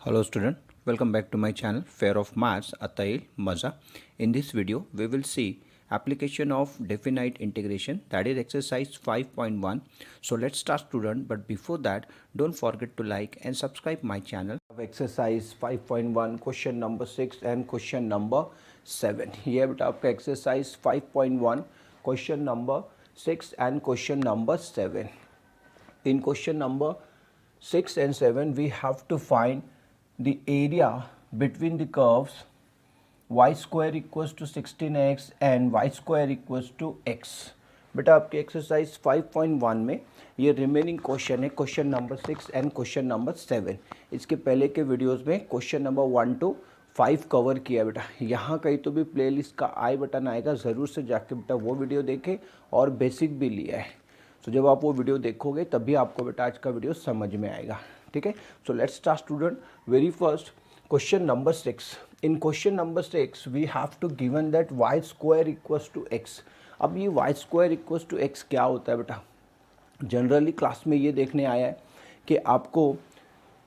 Hello student, welcome back to my channel Fair of Maths Atail Maza. In this video we will see application of definite integration, that is exercise 5.1. So let's start student, but before that don't forget to like and subscribe my channel. Exercise 5.1 question number 6 and question number 7. ये बेटा आपका exercise 5.1 question number 6 and question number 7. In question number 6 and 7 we have to find the area between the curves y square equals to 16x and y square equals to x. बेटा आपके exercise 5.1 में ये remaining question है, question number 6 and question number 7. इसके पहले के videos में question number 1 to 5 cover किया बेटा. यहाँ कहीं तो भी प्लेलिस्ट का आई बटन आएगा, ज़रूर से जाके बेटा वो वीडियो देखें और बेसिक भी लिया है. तो जब आप वो वीडियो देखोगे तभी आपको बेटा आज का वीडियो समझ में आएगा. ठीक है, so let's start student. Very first question number 6. In question number 6 we have to given that y square equals to x. अब ये y square equals to x क्या होता है बेटा? जनरली क्लास में ये देखने आया है कि आपको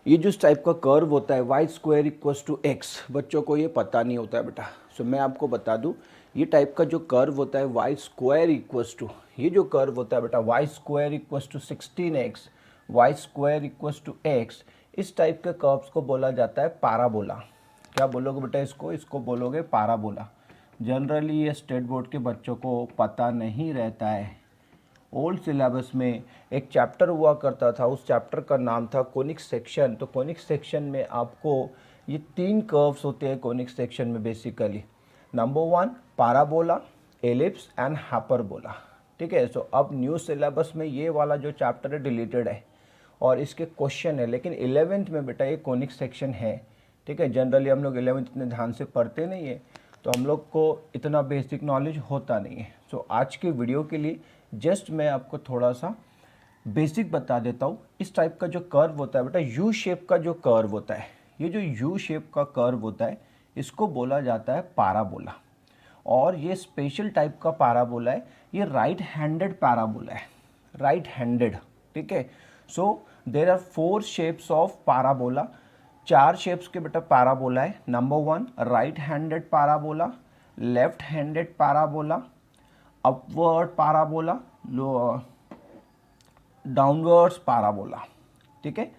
ये जो टाइप का कर्व होता है y square equals to x, बच्चों को ये पता नहीं होता है बेटा. सो मैं आपको बता दूँ, ये टाइप का जो कर्व होता है वाई स्क्वायर इक्वल्स टू, ये जो कर्व होता है बेटा y square equals to 16x, y square equals to x, इस टाइप के कर्व्स को बोला जाता है पैराबोला. क्या बोलोगे बेटा इसको बोलोगे पैराबोला. जनरली ये स्टेट बोर्ड के बच्चों को पता नहीं रहता है. ओल्ड सिलेबस में एक चैप्टर हुआ करता था, उस चैप्टर का नाम था कोनिक सेक्शन. तो कोनिक सेक्शन में आपको ये 3 कर्व्स होते हैं कोनिक सेक्शन में basically. Number 1 parabola, ellipse and hyperbola. ठीक है, सो अब न्यू सिलेबस में ये वाला जो चैप्टर है डिलीटेड है और इसके क्वेश्चन है, लेकिन 11th में बेटा ये कोनिक सेक्शन है. ठीक है, जनरली हम लोग 11th इतने ध्यान से पढ़ते नहीं है, तो हम लोग को इतना बेसिक नॉलेज होता नहीं है. सो आज के वीडियो के लिए जस्ट मैं आपको थोड़ा सा बेसिक बता देता हूँ. इस टाइप का जो कर्व होता है बेटा, यू शेप का जो कर्व होता है, ये जो यू शेप का कर्व होता है इसको बोला जाता है पैराबोला. और ये स्पेशल टाइप का पैराबोला है, ये राइट हैंडेड पैराबोला है, राइट हैंडेड. ठीक है, so there are 4 shapes of parabola. 4 shapes के बेटा पैराबोला है. Number 1 right handed parabola, left handed parabola, upward parabola, downwards parabola. ठीक है,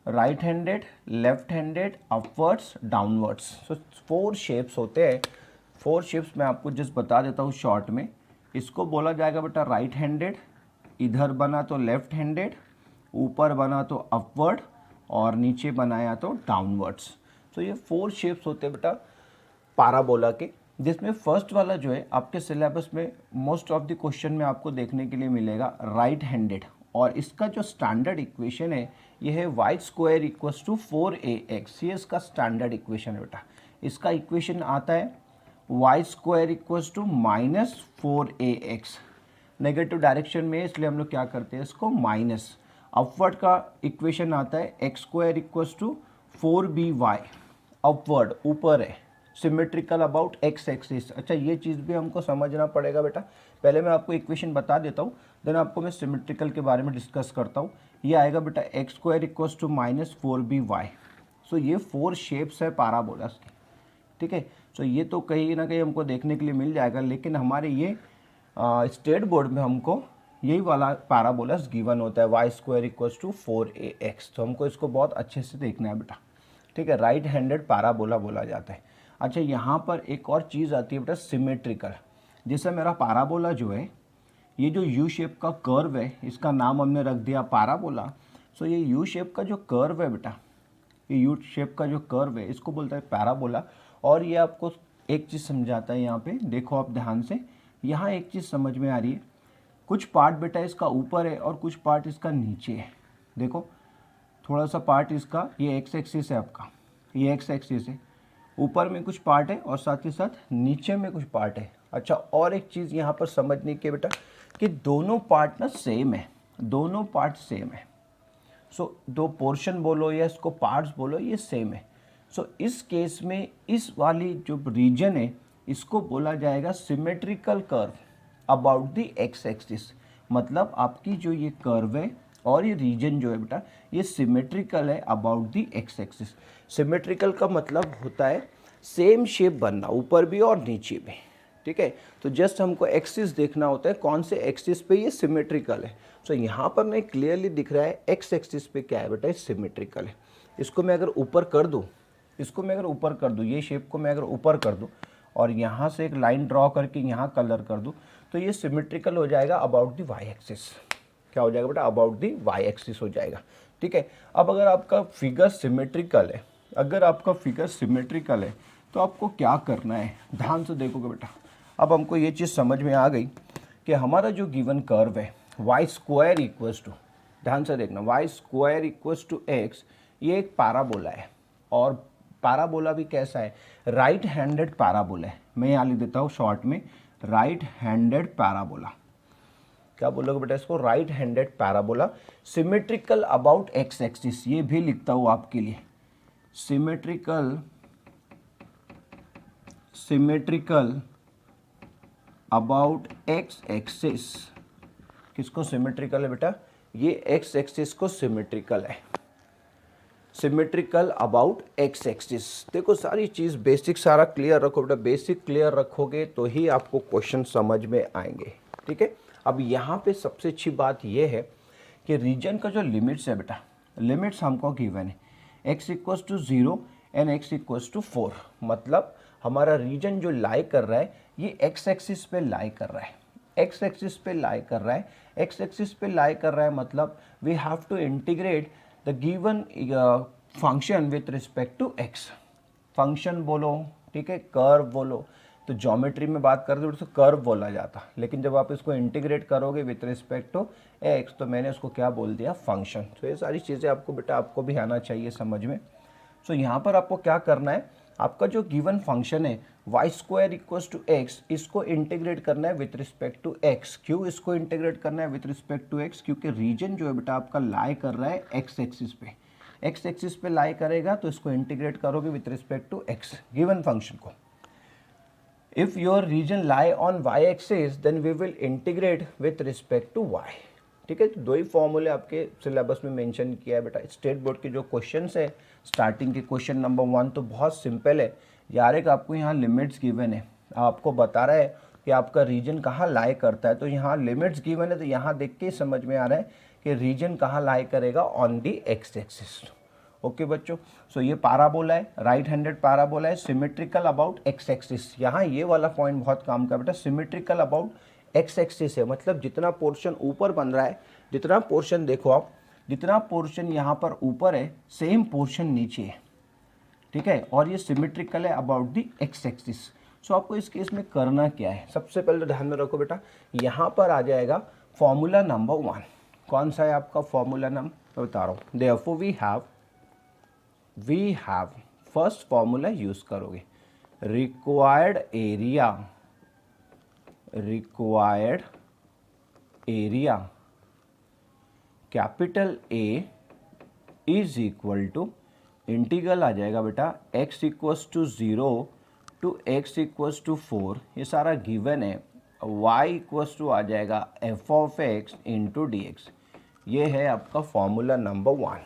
right handed, left handed, upwards, downwards. So 4 shapes होते हैं. 4 शेप्स मैं आपको जस्ट बता देता हूँ शॉर्ट में. इसको बोला जाएगा बेटा राइट हैंडेड, इधर बना तो लेफ्ट हैंडेड, ऊपर बना तो अपवर्ड और नीचे बनाया तो डाउनवर्ड्स. तो ये 4 शेप्स होते हैं बेटा पैराबोला के, जिसमें फर्स्ट वाला जो है आपके सिलेबस में मोस्ट ऑफ द क्वेश्चन में आपको देखने के लिए मिलेगा राइट हैंडेड. और इसका जो स्टैंडर्ड इक्वेशन है ये है y square equals to 4ax. ये इसका स्टैंडर्ड इक्वेशन है बेटा. इसका इक्वेशन आता है y square equals to -4ax. Negative direction में, इसलिए हम लोग क्या करते हैं इसको माइनस. अपवर्ड का इक्वेशन आता है x square equals to 4by. Upward ऊपर है, सिमेट्रिकल अबाउट एक्स एक्सिस. अच्छा, ये चीज़ भी हमको समझना पड़ेगा बेटा. पहले मैं आपको इक्वेशन बता देता हूँ, देन आपको मैं सिमेट्रिकल के बारे में डिस्कस करता हूँ. ये आएगा बेटा x square equals to -4by. सो ये 4 शेप्स है पैराबोलास की. ठीक है, सो ये तो कहीं ना कहीं हमको देखने के लिए मिल जाएगा, लेकिन हमारे ये स्टेट बोर्ड में हमको यही वाला पैराबोलास गिवन होता है y square equals to 4ax. तो हमको इसको बहुत अच्छे से देखना है बेटा. ठीक है, राइट हैंडेड पैराबोला बोला जाता है. अच्छा, यहाँ पर एक और चीज़ आती है बेटा सिमेट्रिकल. जैसे मेरा पैराबोला जो है, ये जो यू शेप का कर्व है, इसका नाम हमने रख दिया पैराबोला. सो ये यू शेप का जो कर्व है बेटा, ये यू शेप का जो कर्व है इसको बोलता है पैराबोला. और ये आपको एक चीज़ समझाता है. यहाँ पे देखो आप ध्यान से, यहाँ एक चीज़ समझ में आ रही है. कुछ पार्ट बेटा इसका ऊपर है और कुछ पार्ट इसका नीचे है. देखो थोड़ा सा पार्ट इसका, ये एक्स एक्सिस है आपका, ये एक्स एक्सिस है. ऊपर में कुछ पार्ट है और साथ ही साथ नीचे में कुछ पार्ट है. अच्छा, और एक चीज़ यहाँ पर समझने की बेटा कि दोनों पार्ट ना सेम है, दोनों पार्ट सेम है. सो दो पोर्शन बोलो या इसको पार्ट्स बोलो, ये सेम है. सो इस केस में इस वाली जो रीजन है इसको बोला जाएगा symmetrical curve about the x axis. मतलब आपकी जो ये कर्व है और ये रीजन जो है बेटा ये सिमेट्रिकल है about the x axis. Symmetrical का मतलब होता है सेम शेप बनना ऊपर भी और नीचे भी, ठीक है। तो जस्ट हमको एक्सिस देखना होता है कौन से एक्सिस पे ये सिमेट्रिकल है। सो यहाँ पर नहीं क्लियरली दिख रहा है एक्स एक्सिस पे क्या है बेटा, ये सिमेट्रिकल है। इसको मैं अगर ऊपर कर दूँ, ये शेप को मैं अगर ऊपर कर दूँ और यहाँ से एक लाइन ड्रॉ करके यहाँ कलर कर दूँ, तो ये सिमेट्रिकल हो जाएगा अबाउट दी वाई एक्सिस। क्या हो जाएगा बेटा, अबाउट दी वाई एक्सिस हो जाएगा, ठीक है। अब अगर आपका फिगर सिमेट्रिकल है, तो आपको क्या करना है, ध्यान से देखोगे बेटा। अब हमको ये चीज़ समझ में आ गई कि हमारा जो गिवन कर्व है वाई स्क्वायर इक्वल्स टू, ध्यान से देखना, y square equals to x, ये एक पैराबोला है। और पैराबोला भी कैसा है, राइट हैंडेड पैराबोला है। मैं यहाँ लिख देता हूँ शॉर्ट में राइट हैंडेड पैराबोला। क्या बोलोगे बेटा इसको, right handed parabola, symmetrical about x axis. ये भी लिखता हूँ आपके लिए, सिमेट्रिकल अबाउट एक्स एक्सिस। किसको सिमेट्रिकल है बेटा, ये एक्स एक्सिस को सिमेट्रिकल है, सिमेट्रिकल अबाउट एक्स एक्सिस। देखो सारी चीज़ बेसिक सारा क्लियर रखो बेटा, बेसिक क्लियर रखोगे तो ही आपको क्वेश्चन समझ में आएंगे, ठीक है। अब यहाँ पे सबसे अच्छी बात ये है कि रीजन का जो लिमिट्स है बेटा, लिमिट्स हमको गिवन है x equals to 0 and x equals to 4। मतलब हमारा रीजन जो लाई कर रहा है ये x एक्सिस पे लाई कर रहा है, x एक्सिस पे लाई कर रहा है, x एक्सिस पे लाई कर रहा है। मतलब we have to integrate the given function with respect to x। Function बोलो, ठीक है, कर्व बोलो, तो ज्योमेट्री में बात करते हो तो कर्व बोला जाता, लेकिन जब आप इसको इंटीग्रेट करोगे विथ रिस्पेक्ट टू x तो मैंने उसको क्या बोल दिया, फंक्शन। तो ये सारी चीज़ें आपको बेटा आपको भी आना चाहिए समझ में। सो यहाँ पर आपको क्या करना है, आपका जो गिवन फंक्शन है y square equals to x, इसको इंटीग्रेट करना है विथ रिस्पेक्ट टू एक्स। क्यों इसको इंटीग्रेट करना है विथ रिस्पेक्ट टू एक्स, क्योंकि रीजन जो है बेटा आपका लाई कर रहा है एक्स एक्सिस पे, एक्स एक्सिस पे लाई करेगा तो इसको इंटीग्रेट करोगे with respect to x given function को। If your region lie on y axis, then we will integrate with respect to y। ठीक है, तो दो ही फॉर्मूले आपके सिलेबस में मेंशन किया है बेटा। स्टेट बोर्ड के जो क्वेश्चंस है, स्टार्टिंग के क्वेश्चन नंबर 1 तो बहुत सिंपल है यार। एक आपको यहाँ लिमिट्स गिवन है, आपको बता रहा है कि आपका रीजन कहाँ लाई करता है, तो यहाँ लिमिट्स गिवन है, तो यहाँ देख के समझ में आ रहा है कि रीजन कहाँ लाई करेगा, on the x axis. Okay बच्चों, सो ये पैराबोला है, राइट हैंडेड पैराबोला है, सिमेट्रिकल अबाउट एक्स एक्सिस। यहाँ ये वाला पॉइंट बहुत काम का बेटा, सिमेट्रिकल अबाउट एक्स एक्सिस है। मतलब जितना पोर्शन ऊपर बन रहा है, जितना पोर्शन देखो आप, जितना पोर्शन यहाँ पर ऊपर है सेम पोर्शन नीचे है, ठीक है, और ये सिमेट्रिकल है अबाउट दी एक्स एक्सिस। सो आपको इस केस में करना क्या है, सबसे पहले तो ध्यान में रखो बेटा, यहाँ पर आ जाएगा फॉर्मूला नंबर 1। कौन सा है आपका फॉर्मूला नंबर, बता रहा हूँ। Therefore we have first formula use करोगे, required area capital A is equal to, integral आ जाएगा बेटा x equals to 0 to x equals to 4, ये सारा गिवन है। y इक्वल्स टू आ जाएगा f of x into d x. ये है आपका फॉर्मूला नंबर 1।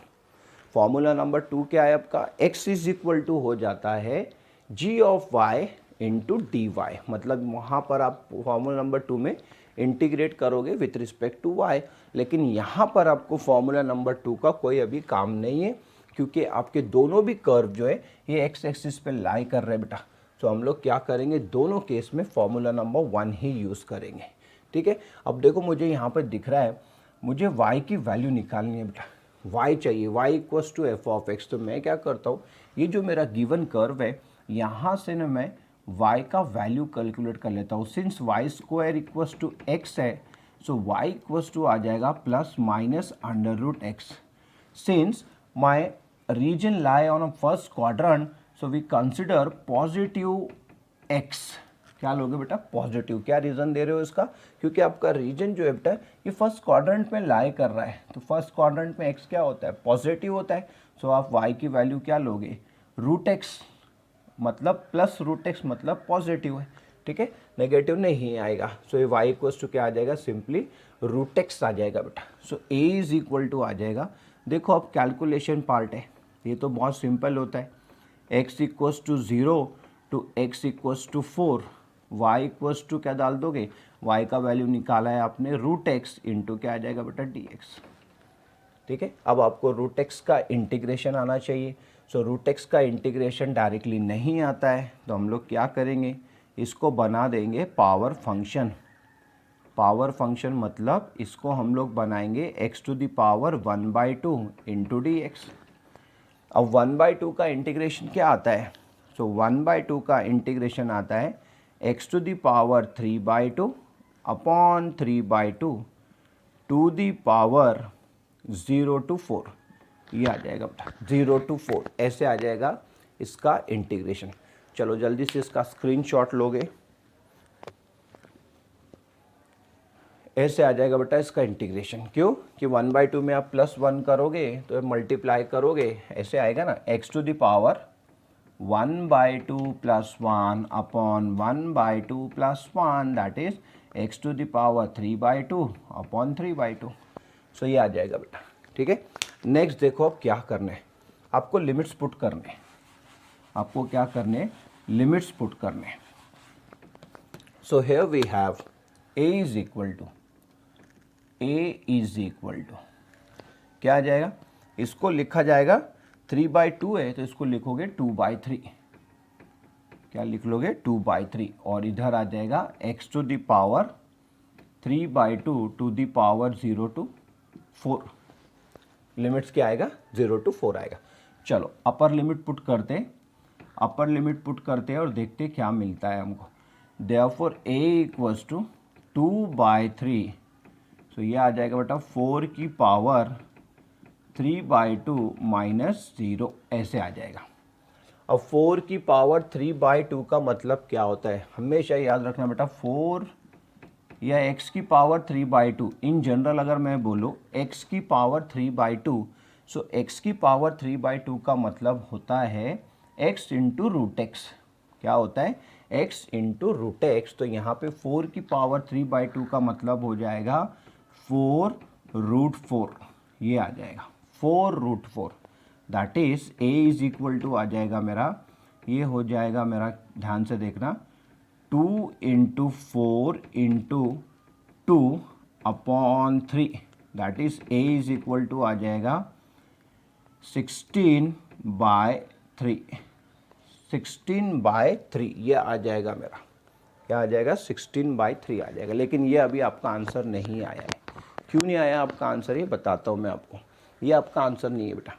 फॉर्मूला नंबर 2 क्या है आपका, x इज इक्वल टू हो जाता है g of y into d y. मतलब वहाँ पर आप फॉर्मूला नंबर 2 में इंटीग्रेट करोगे विथ रिस्पेक्ट टू y, लेकिन यहाँ पर आपको फॉर्मूला नंबर 2 का कोई अभी काम नहीं है, क्योंकि आपके दोनों भी कर्व जो है ये x एक्सिस पे लाई कर रहे हैं बेटा। तो हम लोग क्या करेंगे, दोनों केस में फॉर्मूला नंबर 1 ही यूज़ करेंगे, ठीक है। अब देखो मुझे यहाँ पर दिख रहा है, मुझे y की वैल्यू निकालनी है बेटा, y चाहिए, y equals to f of x. तो मैं क्या करता हूँ, ये जो मेरा गिवन कर्व है यहाँ से ना मैं y का वैल्यू कैलकुलेट कर लेता हूँ। Since y square equals to x है, सो y इक्वल्स टू आ जाएगा plus minus under root x. Since my region lie on a first quadrant, so we consider positive x। क्या लोगे बेटा, पॉजिटिव। क्या रीज़न दे रहे हो इसका, क्योंकि आपका रीजन जो है बेटा ये फर्स्ट क्वाड्रेंट में लाई कर रहा है, तो फर्स्ट क्वाड्रेंट में x क्या होता है, पॉजिटिव होता है। सो आप y की वैल्यू क्या लोगे, रूट एक्स, मतलब प्लस रूट एक्स मतलब पॉजिटिव है। ठीक है, नेगेटिव नहीं आएगा। सो ये y इक्वल्स टू क्या आ जाएगा, सिंपली रूट एक्स आ जाएगा बेटा। सो a इज इक्वल टू आ जाएगा, देखो अब कैलकुलेशन पार्ट है, ये तो बहुत सिंपल होता है। x equals to 0 to x equals to 4, y equals to क्या डाल दोगे, y का वैल्यू निकाला है आपने रूट एक्स इंटू क्या आ जाएगा बेटा dx। ठीक है, अब आपको रूट एक्स का इंटीग्रेशन आना चाहिए। सो रूट एक्स का इंटीग्रेशन डायरेक्टली नहीं आता है, तो हम लोग क्या करेंगे, इसको बना देंगे पावर फंक्शन। पावर फंक्शन मतलब इसको हम लोग बनाएंगे x to the power 1/2 into d x. अब 1/2 का इंटीग्रेशन क्या आता है, सो 1/2 का इंटीग्रेशन आता है x to the power 3/2 upon 3/2 to the power 0 to 4, ये आ जाएगा बेटा 0 to 4, ऐसे आ जाएगा इसका इंटीग्रेशन। चलो जल्दी से इसका स्क्रीनशॉट लोगे, ऐसे आ जाएगा बेटा इसका इंटीग्रेशन। क्यों कि 1/2 में आप +1 करोगे तो मल्टीप्लाई करोगे, ऐसे आएगा ना, x to the power 1/2 + 1 upon 1/2 + 1 that is x to the power 3/2 upon 3/2। So ये आ जाएगा बेटा। ठीक है, नेक्स्ट देखो अब क्या करना है, आपको लिमिट्स पुट करने, आपको क्या करने, लिमिट्स पुट करने। So here we have a is equal to क्या आ जाएगा, इसको लिखा जाएगा 3/2 है तो इसको लिखोगे 2/3, क्या लिख लोगे 2/3, और इधर आ जाएगा x to the power 3/2 to the power 0 to 4। Limits क्या आएगा, 0 to 4 आएगा। चलो अपर लिमिट पुट करते हैं, अपर लिमिट पुट करते हैं और देखते हैं क्या मिलता है हमको। देयरफॉर a इक्वल्स टू 2/3, सो ये आ जाएगा बेटा 4 की पावर 3/2 माइनस 0, ऐसे आ जाएगा। अब 4 की पावर 3/2 का मतलब क्या होता है, हमेशा याद रखना बेटा, 4 या x की पावर 3/2 इन जनरल अगर मैं बोलूँ x की पावर 3/2, सो x की पावर 3/2 का मतलब होता है x इंटू रूट एक्स। क्या होता है, x इंटू रूट एक्स। तो यहाँ पे 4 की पावर 3/2 का मतलब हो जाएगा 4√4, ये आ जाएगा 4√4, that is a is equal to आ जाएगा मेरा, ये हो जाएगा मेरा, ध्यान से देखना, 2 into 4 into 2 upon 3, that is a is equal to आ जाएगा 16/3, 16/3 ये आ जाएगा मेरा, क्या आ जाएगा 16/3 आ जाएगा। लेकिन ये अभी आपका आंसर नहीं आया है, क्यों नहीं आया आपका आंसर, ये बताता हूँ मैं आपको, ये आपका आंसर नहीं है बेटा।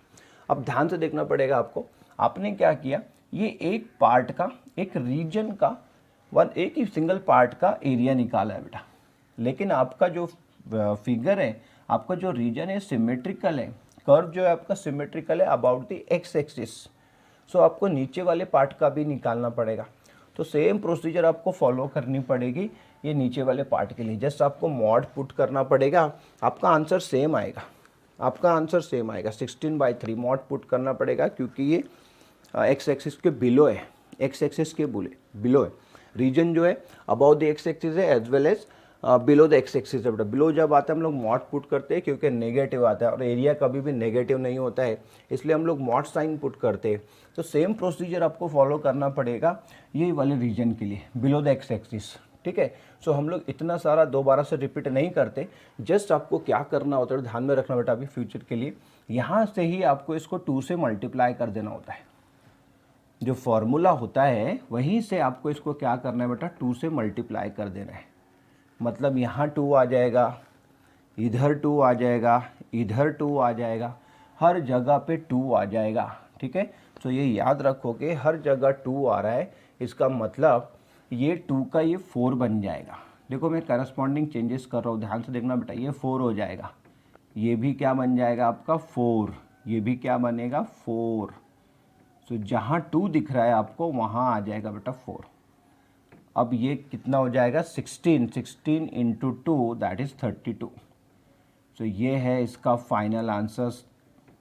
अब ध्यान से देखना पड़ेगा आपको, आपने क्या किया, ये एक पार्ट का, एक रीजन का, एक ही सिंगल पार्ट का एरिया निकाला है बेटा, लेकिन आपका जो फिगर है, आपका जो रीजन है सिमेट्रिकल है, कर्व जो है आपका सिमेट्रिकल है अबाउट द एक्स एक्सिस। सो आपको नीचे वाले पार्ट का भी निकालना पड़ेगा, तो सेम प्रोसीजर आपको फॉलो करनी पड़ेगी ये नीचे वाले पार्ट के लिए। जस्ट आपको मॉड पुट करना पड़ेगा, आपका आंसर सेम आएगा, आपका आंसर सेम आएगा, 16/3 मॉड पुट करना पड़ेगा, क्योंकि ये एक्स एक्सिस के बिलो है, एक्स एक्सिस के बिलो है, रीजन जो है अबाउट द एक्स एक्सिस है as well as below the x axis है बेटा। बिलो जब आता है हम लोग मॉड पुट करते हैं, क्योंकि नेगेटिव आता है और एरिया कभी भी नेगेटिव नहीं होता है, इसलिए हम लोग मॉड साइन पुट करते हैं। तो सेम प्रोसीजर आपको फॉलो करना पड़ेगा ये वाले रीजन के लिए, बिलो द एक्स एक्सिस। ठीक है, सो हम लोग इतना सारा दोबारा से रिपीट नहीं करते, जस्ट आपको क्या करना होता है ध्यान में रखना बेटा अभी फ्यूचर के लिए, यहाँ से ही आपको इसको 2 से मल्टीप्लाई कर देना होता है, जो फॉर्मूला होता है वहीं से आपको इसको क्या करना है बेटा, 2 से मल्टीप्लाई कर देना है। मतलब यहाँ 2 आ जाएगा, इधर 2 आ जाएगा, इधर 2 आ जाएगा, हर जगह पे 2 आ जाएगा। ठीक है, तो ये याद रखो कि हर जगह 2 आ रहा है, इसका मतलब ये 2 का ये 4 बन जाएगा। देखो मैं करस्पॉन्डिंग चेंजेस कर रहा हूँ, ध्यान से देखना बेटा, ये 4 हो जाएगा, ये भी क्या बन जाएगा आपका 4, ये भी क्या बनेगा 4। तो जहाँ 2 दिख रहा है आपको वहाँ आ जाएगा बेटा 4। अब ये कितना हो जाएगा 16 इंटू 2 दैट इज़ 32। तो ये है इसका फाइनल आंसर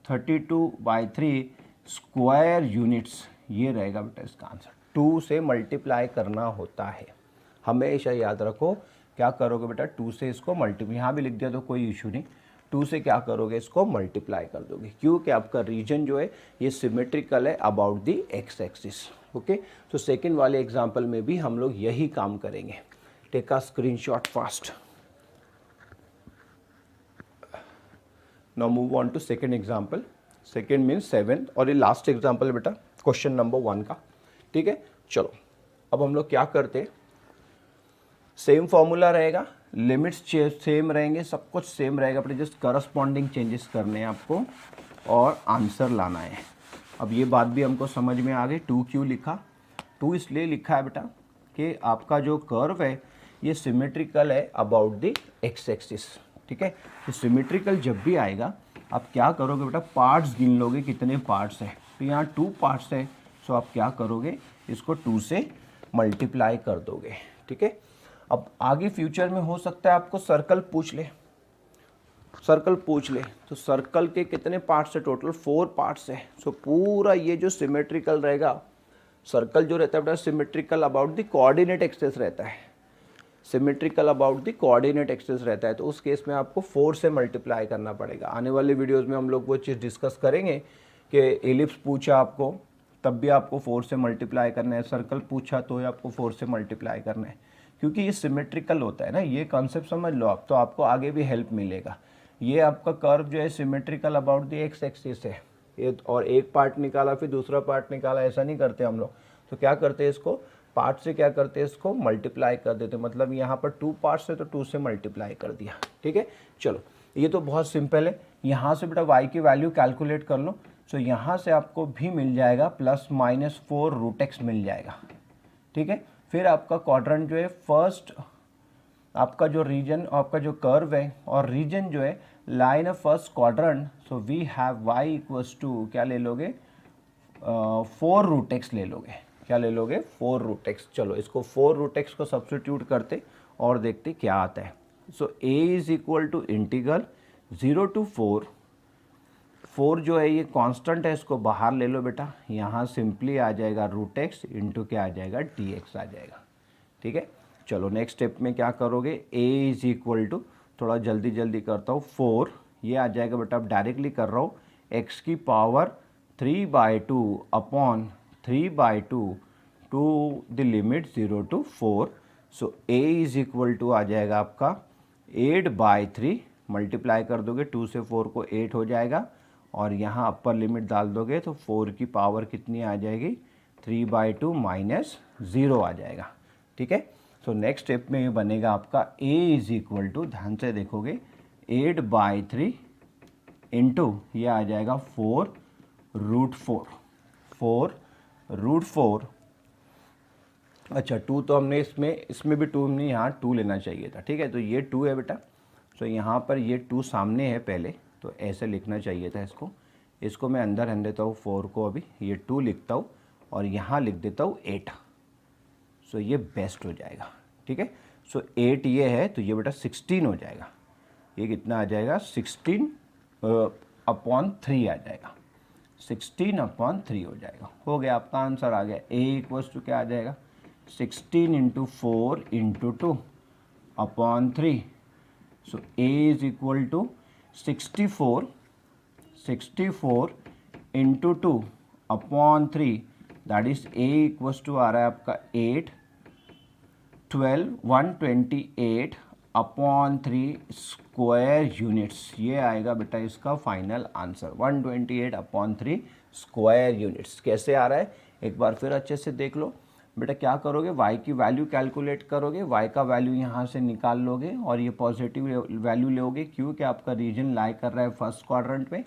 32/3 स्क्वायर यूनिट्स, ये रहेगा बेटा इसका आंसर। 2 से मल्टीप्लाई करना होता है, हमेशा याद रखो क्या करोगे बेटा, 2 से इसको मल्टीप्लाई, यहाँ भी लिख दिया तो कोई इशू नहीं, 2 से क्या करोगे इसको मल्टीप्लाई कर दोगे, क्योंकि आपका रीजन जो है ये सिमेट्रिकल है about the x axis. Okay, तो सेकेंड वाले एग्जाम्पल में भी हम लोग यही काम करेंगे। Take a screenshot fast. Now move on to second example. Second means 7 और ये लास्ट एग्जाम्पल बेटा क्वेश्चन नंबर 1 का। ठीक है, चलो अब हम लोग क्या करते हैं, सेम फॉर्मूला रहेगा, लिमिट्स सेम रहेंगे, सब कुछ सेम रहेगा, अपने जस्ट करस्पॉन्डिंग चेंजेस करने हैं आपको और आंसर लाना है। अब ये बात भी हमको समझ में आ गई। 2 क्यों लिखा, 2 इसलिए लिखा है बेटा कि आपका जो कर्व है ये सिमेट्रिकल है अबाउट द एक्स एक्सिस। ठीक है, तो सिमेट्रिकल जब भी आएगा आप क्या करोगे बेटा, पार्ट्स गिन लोगे कितने पार्ट्स है, तो यहाँ 2 पार्ट्स है, सो आप क्या करोगे इसको 2 से मल्टीप्लाई कर दोगे। ठीक है, अब आगे फ्यूचर में हो सकता है आपको सर्कल पूछ ले, सर्कल पूछ ले, तो सर्कल के कितने पार्ट्स है, टोटल 4 पार्ट्स है। सो पूरा ये जो सिमेट्रिकल रहेगा, सर्कल जो रहता है बेटा symmetrical about the coordinate axis रहता है, symmetrical about the coordinate axis रहता है, तो उस केस में आपको 4 से मल्टीप्लाई करना पड़ेगा। आने वाले वीडियोस में हम लोग वो चीज़ डिस्कस करेंगे कि एलिप्स पूछा आपको तब भी आपको 4 से मल्टीप्लाई करना है, सर्कल पूछा तो आपको 4 से मल्टीप्लाई करना है, क्योंकि ये सिमेट्रिकल होता है ना, ये कॉन्सेप्ट समझ लो आप, तो आपको आगे भी हेल्प मिलेगा। ये आपका कर्व जो है symmetrical about the x axis है, ये और एक पार्ट निकाला फिर दूसरा पार्ट निकाला, ऐसा नहीं करते हम लोग। तो क्या करते हैं, इसको पार्ट से क्या करते हैं, इसको मल्टीप्लाई कर देते, मतलब यहाँ पर 2 पार्ट्स है तो 2 से मल्टीप्लाई कर दिया। ठीक है, चलो ये तो बहुत सिंपल है। यहाँ से बेटा y की वैल्यू कैलकुलेट कर लो, सो यहाँ से आपको भी मिल जाएगा +-4 रूट एक्स मिल जाएगा। ठीक है, फिर आपका क्वाड्रेंट जो है फर्स्ट, आपका जो रीजन, आपका जो कर्व है और रीजन जो है line of first quadrant, so we have y equals to क्या ले लोगे, 4 रूट एक्स ले लोगे, क्या ले लोगे, 4 रूट एक्स। चलो इसको 4 रूट एक्स को सब्स्टिट्यूट करते और देखते क्या आता है। So a is equal to integral 0 to 4 जो है ये कांस्टेंट है, इसको बाहर ले लो बेटा, यहाँ सिंपली आ जाएगा रूट एक्स इंटू क्या आ जाएगा, dx आ जाएगा। ठीक है, चलो नेक्स्ट स्टेप में क्या करोगे, a इज इक्वल टू, थोड़ा जल्दी जल्दी करता हूँ, 4 ये आ जाएगा बेटा, अब डायरेक्टली कर रहा हूँ, x की power 3/2 upon 3/2 to the limit 0 to 4। So a is equal to आ जाएगा आपका 8/3, मल्टीप्लाई कर दोगे 2 से 4 को 8 हो जाएगा, और यहाँ अपर लिमिट डाल दोगे तो 4 की पावर कितनी आ जाएगी, 3/2 - 0 आ जाएगा। ठीक है, तो नेक्स्ट स्टेप में ये बनेगा आपका a इज इक्वल टू, ध्यान से देखोगे, 8/3 इंटू ये आ जाएगा 4√4। अच्छा 2 तो हमने इसमें भी 2 हमने यहाँ 2 लेना चाहिए था। ठीक है, तो ये 2 है बेटा, तो यहाँ पर ये 2 सामने है पहले, तो ऐसे लिखना चाहिए था इसको मैं अंदर रख देता हूँ 4 को, अभी ये 2 लिखता हूँ और यहाँ लिख देता हूँ 8। सो ये बेस्ट हो जाएगा। ठीक है, सो 8 ये है तो ये बेटा 16 हो जाएगा, ये कितना आ जाएगा, 16/3 आ जाएगा, 16/3 हो जाएगा। हो गया, आपका आंसर आ गया। a इक्वल्स टू क्या आ जाएगा, 16 × 4 × 2/3। So a is equal to 64 × 2/3, that is a equals to आ रहा है आपका 8, 128/3 स्क्वायर यूनिट्स, ये आएगा बेटा इसका फाइनल आंसर, 128/3 स्क्वायर यूनिट्स। कैसे आ रहा है एक बार फिर अच्छे से देख लो बेटा, क्या करोगे, y की वैल्यू कैलकुलेट करोगे, y का वैल्यू यहाँ से निकाल लोगे और ये पॉजिटिव वैल्यू लोगे, क्योंकि आपका रीजन लाई कर रहा है फर्स्ट क्वाड्रेंट में।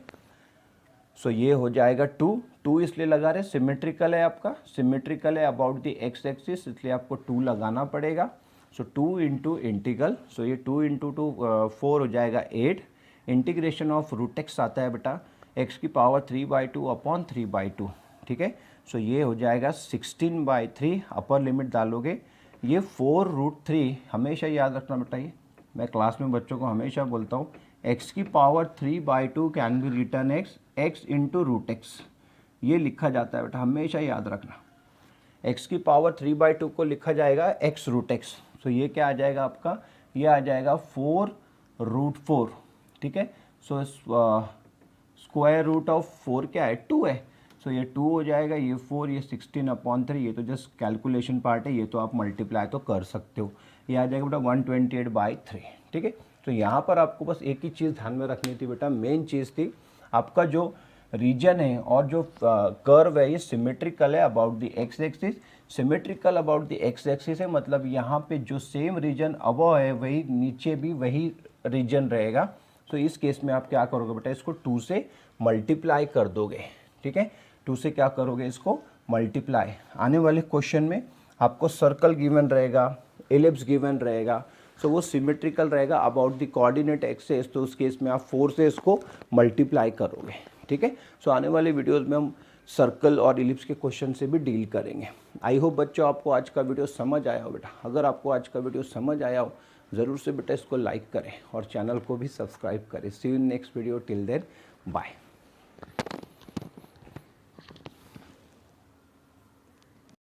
सो ये हो जाएगा 2 इसलिए लगा रहे, सिमेट्रिकल है आपका, सिमेट्रिकल है अबाउट द एक्स एक्सिस, इसलिए आपको 2 लगाना पड़ेगा। सो 2 इंटू इंटीग्रल, सो ये 2 × 2 4 हो जाएगा 8, इंटीग्रेशन ऑफ रूट एक्स आता है बेटा x की पावर 3/2/3/2। ठीक है, सो ये हो जाएगा 16/3, अपर लिमिट डालोगे, ये 4√3, हमेशा याद रखना बेटा, ये मैं क्लास में बच्चों को हमेशा बोलता हूँ, x की power 3/2 can be written x into root x, ये लिखा जाता है बेटा, हमेशा याद रखना, x की पावर 3/2 को लिखा जाएगा x रूट एक्स। सो ये क्या आ जाएगा आपका, ये आ जाएगा 4√4, ठीक है। सो स्क्वायर रूट ऑफ 4 क्या है, 2 है। सो ये 2 हो जाएगा, ये 4, ये 16/3, ये तो जस्ट कैलकुलेशन पार्ट है, ये तो आप मल्टीप्लाई तो कर सकते हो। ये आ जाएगा बेटा 128/3, ठीक है। तो यहाँ पर आपको बस एक ही चीज़ ध्यान में रखनी थी बेटा, मेन चीज़ थी आपका जो रीजन है और जो कर्व है ये सिमेट्रिकल है about the x axis. Symmetrical about the x axis है मतलब यहाँ पे जो सेम रीजन अबव है वही नीचे भी वही रीजन रहेगा। तो इस केस में आप क्या करोगे बेटा, इसको 2 से मल्टीप्लाई कर दोगे, ठीक है। 2 से क्या करोगे, इसको मल्टीप्लाई। आने वाले क्वेश्चन में आपको सर्कल गिवन रहेगा, एलिप्स गिवन रहेगा, सो वो सिमेट्रिकल रहेगा अबाउट द कोऑर्डिनेट एक्सिस। तो उस केस में आप 4 से इसको मल्टीप्लाई करोगे, ठीक है। सो आने वाले वीडियोस में हम सर्कल और इलिप्स के क्वेश्चन से भी डील करेंगे। आई होप बच्चों आपको आज का वीडियो समझ आया हो बेटा। अगर आपको आज का वीडियो समझ आया हो ज़रूर से बेटा इसको लाइक करें और चैनल को भी सब्सक्राइब करें। See you in next video, till then bye.